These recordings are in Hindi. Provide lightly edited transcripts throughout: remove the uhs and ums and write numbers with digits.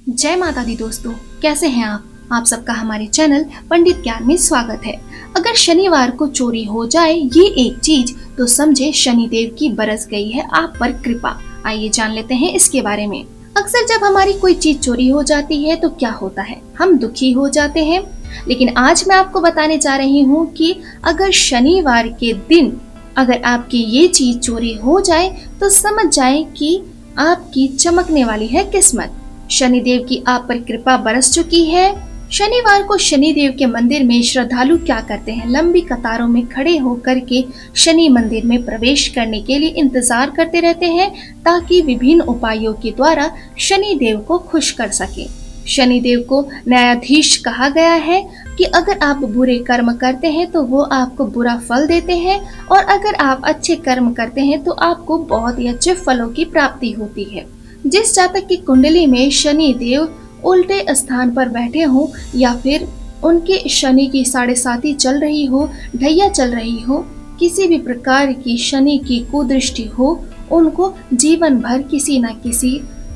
जय माता दी दोस्तों, कैसे हैं आप सबका हमारे चैनल पंडित ज्ञान में स्वागत है। अगर शनिवार को चोरी हो जाए ये एक चीज तो समझे शनिदेव की बरस गई है आप पर कृपा। आइए जान लेते हैं इसके बारे में। अक्सर जब हमारी कोई चीज चोरी हो जाती है तो क्या होता है, हम दुखी हो जाते हैं। लेकिन आज मैं आपको बताने जा रही हूँ कि अगर शनिवार के दिन अगर आपकी ये चीज चोरी हो जाए तो समझ जाए कि आपकी चमकने वाली है किस्मत। शनिदेव की आप पर कृपा बरस चुकी है। शनिवार को शनिदेव के मंदिर में श्रद्धालु क्या करते हैं, लंबी कतारों में खड़े होकर के शनि मंदिर में प्रवेश करने के लिए इंतजार करते रहते हैं ताकि विभिन्न उपायों के द्वारा शनिदेव को खुश कर सके। शनिदेव को न्यायाधीश कहा गया है कि अगर आप बुरे कर्म करते हैं तो वो आपको बुरा फल देते हैं और अगर आप अच्छे कर्म करते हैं तो आपको बहुत ही अच्छे फलों की प्राप्ति होती है। जिस जातक की कुंडली में शनि देव उल्टे स्थान पर बैठे हो या फिर उनके शनि की 7.5 चल रही हो, ढैया चल रही हो, किसी भी प्रकार की शनि की कुदृष्टि हो, उनको जीवन भर किसी न किसी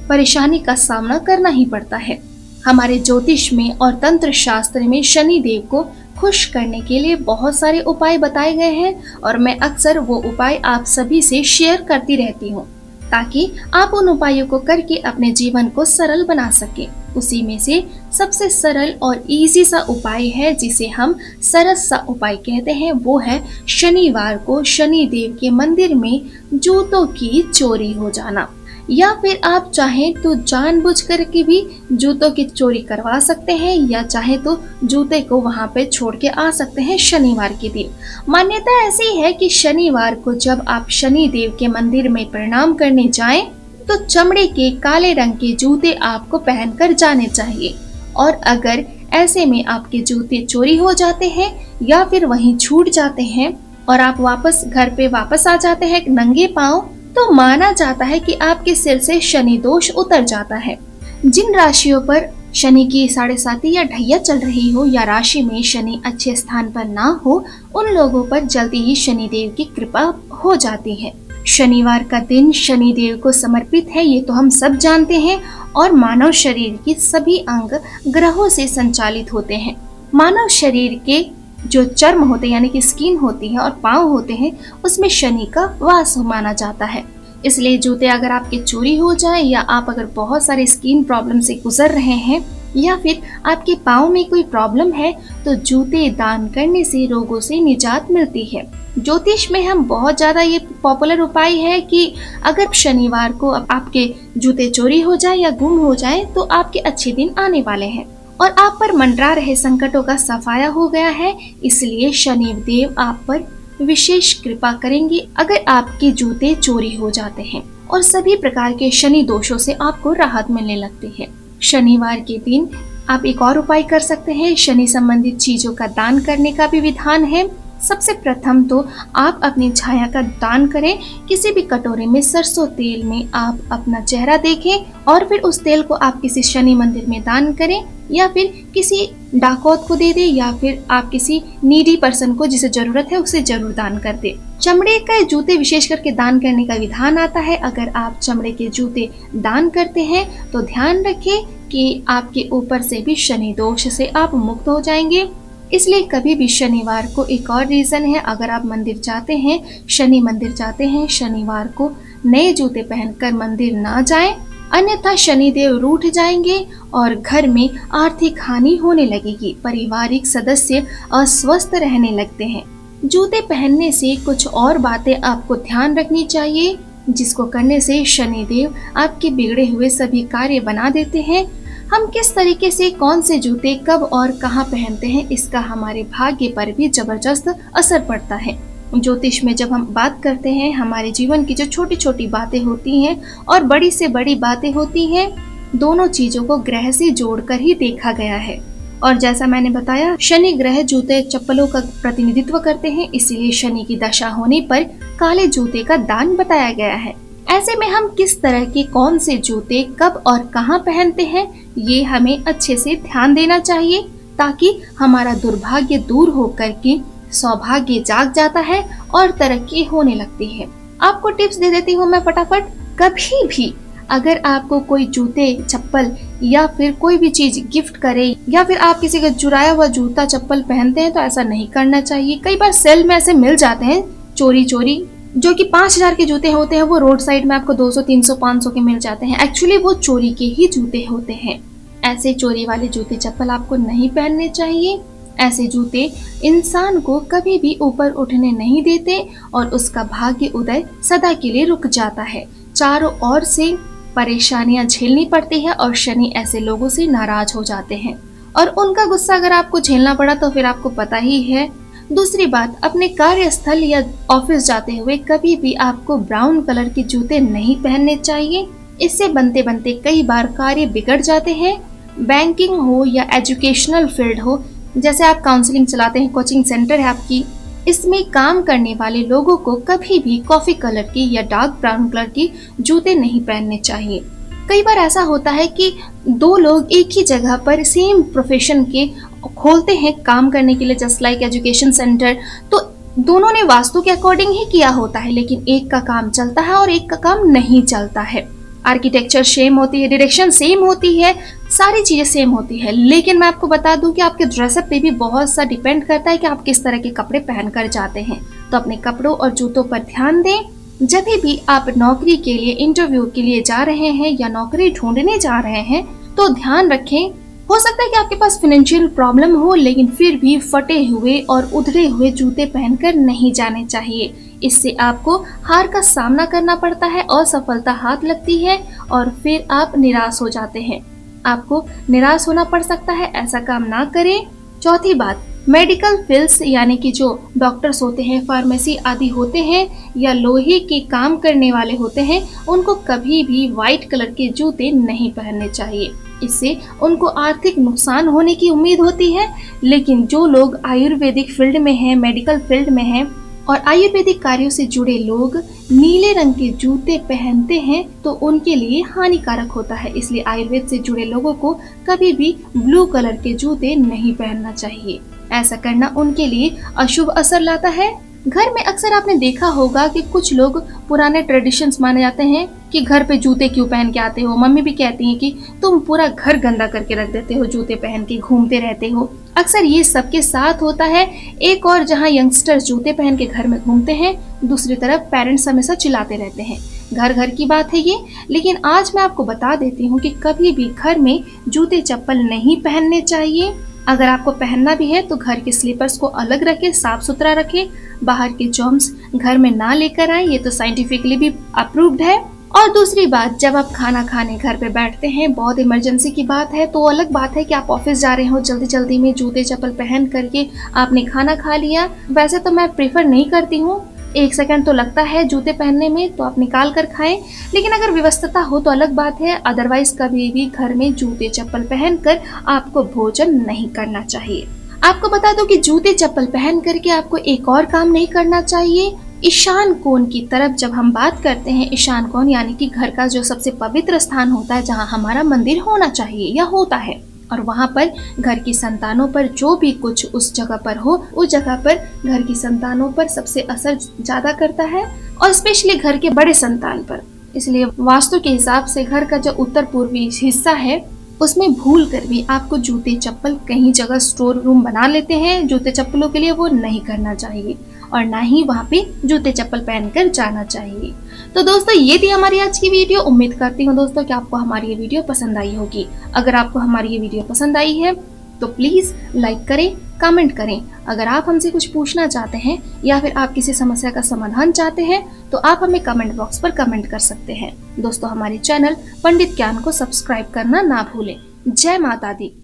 परेशानी का सामना करना ही पड़ता है। हमारे ज्योतिष में और तंत्र शास्त्र में शनि देव को खुश करने के लिए बहुत सारे उपाय बताए गए हैं और मैं अक्सर वो उपाय आप सभी से शेयर करती रहती हूँ ताकि आप उन उपायों को करके अपने जीवन को सरल बना सके। उसी में से सबसे सरल और इजी सा उपाय है जिसे हम सरस सा उपाय कहते हैं, वो है शनिवार को शनि देव के मंदिर में जूतों की चोरी हो जाना। या फिर आप चाहें तो जानबूझकर के भी जूतों की चोरी करवा सकते हैं या चाहे तो जूते को वहां पे छोड़ के आ सकते हैं शनिवार के दिन। मान्यता ऐसी है कि शनिवार को जब आप शनि देव के मंदिर में प्रणाम करने जाएं तो चमड़े के काले रंग के जूते आपको पहनकर जाने चाहिए। और अगर ऐसे में आपके जूते चोरी हो जाते हैं या फिर वहीं छूट जाते हैं और आप वापस घर पे वापस आ जाते हैं नंगे पांव, तो माना जाता है कि आपके सिर से शनि दोष उतर जाता है। जिन राशियों पर शनि की 7.5 या ढैया चल रही हो या राशि में शनि अच्छे स्थान पर ना हो, उन लोगों पर जल्दी ही शनिदेव की कृपा हो जाती है। शनिवार का दिन शनिदेव को समर्पित है, ये तो हम सब जानते हैं। और मानव शरीर के सभी अंग ग्रहों से संचालित होते हैं। मानव शरीर के जो चर्म होते हैं यानी कि स्किन होती है और पाँव होते हैं, उसमें शनि का वास माना जाता है। इसलिए जूते अगर आपके चोरी हो जाए या आप अगर बहुत सारे स्किन प्रॉब्लम से गुजर रहे हैं या फिर आपके पाँव में कोई प्रॉब्लम है तो जूते दान करने से रोगों से निजात मिलती है। ज्योतिष में हम बहुत ज्यादा ये पॉपुलर उपाय है कि अगर शनिवार को आपके जूते चोरी हो जाए या गुम हो जाए तो आपके अच्छे दिन आने वाले हैं और आप पर मंडरा रहे संकटों का सफाया हो गया है। इसलिए शनिदेव आप पर विशेष कृपा करेंगे अगर आपके जूते चोरी हो जाते हैं और सभी प्रकार के शनि दोषों से आपको राहत मिलने लगती है। शनिवार के दिन आप एक और उपाय कर सकते हैं। शनि संबंधित चीजों का दान करने का भी विधान है। सबसे प्रथम तो आप अपनी छाया का दान करें। किसी भी कटोरे में सरसों तेल में आप अपना चेहरा देखें और फिर उस तेल को आप किसी शनि मंदिर में दान करें या फिर किसी डाकौत को दे दे या फिर आप किसी नीडी पर्सन को जिसे जरूरत है उसे जरूर दान कर दे। चमड़े के जूते विशेष करके दान करने का विधान आता है। अगर आप चमड़े के जूते दान करते हैं तो ध्यान रखें कि आपके ऊपर से भी शनि दोष से आप मुक्त हो जाएंगे। इसलिए कभी भी शनिवार को एक और रीजन है, अगर आप मंदिर जाते हैं, शनि मंदिर जाते हैं, शनिवार को नए जूते पहनकर मंदिर ना जाएं, अन्यथा शनिदेव रूठ जाएंगे और घर में आर्थिक हानि होने लगेगी। पारिवारिक सदस्य अस्वस्थ रहने लगते हैं। जूते पहनने से कुछ और बातें आपको ध्यान रखनी चाहिए जिसको करने से शनिदेव आपके बिगड़े हुए सभी कार्य बना देते हैं। हम किस तरीके से कौन से जूते कब और कहाँ पहनते हैं इसका हमारे भाग्य पर भी जबरदस्त असर पड़ता है। ज्योतिष में जब हम बात करते हैं, हमारे जीवन की जो छोटी छोटी बातें होती हैं और बड़ी से बड़ी बातें होती हैं, दोनों चीजों को ग्रह से जोड़कर ही देखा गया है। और जैसा मैंने बताया, शनि ग्रह जूते चप्पलों का प्रतिनिधित्व करते हैं, इसीलिए शनि की दशा होने पर काले जूते का दान बताया गया है। ऐसे में हम किस तरह के कौन से जूते कब और कहाँ पहनते हैं ये हमें अच्छे से ध्यान देना चाहिए ताकि हमारा दुर्भाग्य दूर होकर के सौभाग्य जाग जाता है और तरक्की होने लगती है। आपको टिप्स दे देती हूँ मैं फटाफट। कभी भी अगर आपको कोई जूते चप्पल या फिर कोई भी चीज गिफ्ट करे या फिर आप किसी का चुराया हुआ जूता चप्पल पहनते हैं तो ऐसा नहीं करना चाहिए। कई बार सेल में ऐसे मिल जाते हैं चोरी चोरी, जो कि 5,000 के जूते होते हैं, वो रोड साइड में आपको 200, 300, 500 के मिल जाते हैं। एक्चुअली वो चोरी के ही जूते होते हैं। ऐसे चोरी वाले जूते चप्पल आपको नहीं पहनने चाहिए। ऐसे जूते इंसान को कभी भी ऊपर उठने नहीं देते और उसका भाग्य उदय सदा के लिए रुक जाता है। चारों ओर से परेशानियां झेलनी पड़ती है और शनि ऐसे लोगों से नाराज हो जाते हैं और उनका गुस्सा अगर आपको झेलना पड़ा तो फिर आपको पता ही है। दूसरी बात, अपने कार्यस्थल या ऑफिस जाते हुए कभी भी आपको ब्राउन कलर के जूते नहीं पहनने चाहिए। इससे बनते बनते कई बार कार्य बिगड़ जाते हैं। बैंकिंग हो या एजुकेशनल फील्ड हो, जैसे आप काउंसलिंग चलाते हैं, कोचिंग सेंटर है आपकी, इसमें काम करने वाले लोगों को कभी भी कॉफी कलर की या डार्क ब्राउन कलर की जूते नहीं पहनने चाहिए। कई बार ऐसा होता है कि दो लोग एक ही जगह पर सेम प्रोफेशन के खोलते हैं काम करने के लिए, जस्ट लाइक एजुकेशन सेंटर, तो दोनों ने वास्तु के अकॉर्डिंग ही किया होता है, लेकिन एक का काम चलता है और एक का काम नहीं चलता है। आर्किटेक्चर सेम होती है, डायरेक्शन सेम होती है, सारी चीजें सेम होती है, लेकिन मैं आपको बता दूं कि आपके ड्रेसअप पे भी बहुत सा डिपेंड करता है कि आप किस तरह के कपड़े पहन कर जाते हैं। तो अपने कपड़ों और जूतों पर ध्यान दें। जब भी आप नौकरी के लिए, इंटरव्यू के लिए जा रहे हैं या नौकरी ढूंढने जा रहे हैं तो ध्यान रखें, हो सकता है कि आपके पास फाइनेंशियल प्रॉब्लम हो, लेकिन फिर भी फटे हुए और उधड़े हुए जूते पहनकर नहीं जाने चाहिए। इससे आपको हार का सामना करना पड़ता है, असफलता हाथ लगती है और फिर आप निराश हो जाते हैं। आपको निराश होना पड़ सकता है, ऐसा काम ना करें। चौथी बात, मेडिकल फील्ड्स यानी कि जो डॉक्टर्स होते हैं, फार्मेसी आदि होते हैं या लोहे के काम करने वाले होते हैं, उनको कभी भी व्हाइट कलर के जूते नहीं पहनने चाहिए। इससे उनको आर्थिक नुकसान होने की उम्मीद होती है। लेकिन जो लोग आयुर्वेदिक फील्ड में हैं, मेडिकल फील्ड में हैं और आयुर्वेदिक कार्यों से जुड़े लोग नीले रंग के जूते पहनते हैं तो उनके लिए हानिकारक होता है। इसलिए आयुर्वेद से जुड़े लोगों को कभी भी ब्लू कलर के जूते नहीं पहनना चाहिए। ऐसा करना उनके लिए अशुभ असर लाता है। घर में अक्सर आपने देखा होगा कि कुछ लोग पुराने ट्रेडिशंस माने जाते हैं कि घर पे जूते क्यों पहन के आते हो। मम्मी भी कहती हैं कि तुम पूरा घर गंदा करके रख देते हो, जूते पहन के घूमते रहते हो। अक्सर ये सबके साथ होता है। एक और जहाँ यंगस्टर्स जूते पहन के घर में घूमते हैं, दूसरी तरफ पेरेंट्स हमेशा चिल्लाते रहते हैं। घर घर की बात है ये, लेकिन आज मैं आपको बता देती हूँ कि कभी भी घर में जूते चप्पल नहीं पहनने चाहिए। अगर आपको पहनना भी है तो घर के स्लीपर्स को अलग रखें, साफ सुथरा रखें। बाहर के जर्म्स घर में ना लेकर आए, ये तो साइंटिफिकली भी अप्रूव्ड है। और दूसरी बात, जब आप खाना खाने घर पे बैठते हैं, बहुत इमरजेंसी की बात है तो अलग बात है कि आप ऑफिस जा रहे हो, जल्दी जल्दी में जूते चप्पल पहन करके आपने खाना खा लिया। वैसे तो मैं प्रेफर नहीं करती हूँ, 1 सेकंड तो लगता है जूते पहनने में, तो आप निकाल कर खाएं। लेकिन अगर व्यवस्था हो तो अलग बात है, अदरवाइज कभी भी घर में जूते चप्पल पहनकर आपको भोजन नहीं करना चाहिए। आपको बता दो कि जूते चप्पल पहन करके आपको एक और काम नहीं करना चाहिए। ईशान कोण की तरफ जब हम बात करते हैं, ईशान कोण यानी कि घर का जो सबसे पवित्र स्थान होता है, जहाँ हमारा मंदिर होना चाहिए या होता है, और वहाँ पर घर की संतानों पर जो भी कुछ उस जगह पर हो, उस जगह पर घर की संतानों पर सबसे असर ज्यादा करता है और स्पेशली घर के बड़े संतान पर। इसलिए वास्तु के हिसाब से घर का जो उत्तर पूर्वी हिस्सा है उसमें भूल कर भी आपको जूते चप्पल कहीं जगह स्टोर रूम बना लेते हैं जूते चप्पलों के लिए, वो नहीं करना चाहिए और ना ही वहाँ पे जूते चप्पल पहनकर जाना चाहिए। तो दोस्तों, ये थी हमारी आज की वीडियो। उम्मीद करती हूँ दोस्तों कि आपको हमारी ये वीडियो पसंद आई होगी। अगर आपको हमारी ये वीडियो पसंद आई है तो प्लीज लाइक करें, कमेंट करें। अगर आप हमसे कुछ पूछना चाहते हैं या फिर आप किसी समस्या का समाधान चाहते हैं तो आप हमें कमेंट बॉक्स पर कमेंट कर सकते हैं। दोस्तों, हमारे चैनल पंडित ज्ञान को सब्सक्राइब करना ना भूलें। जय माता दी।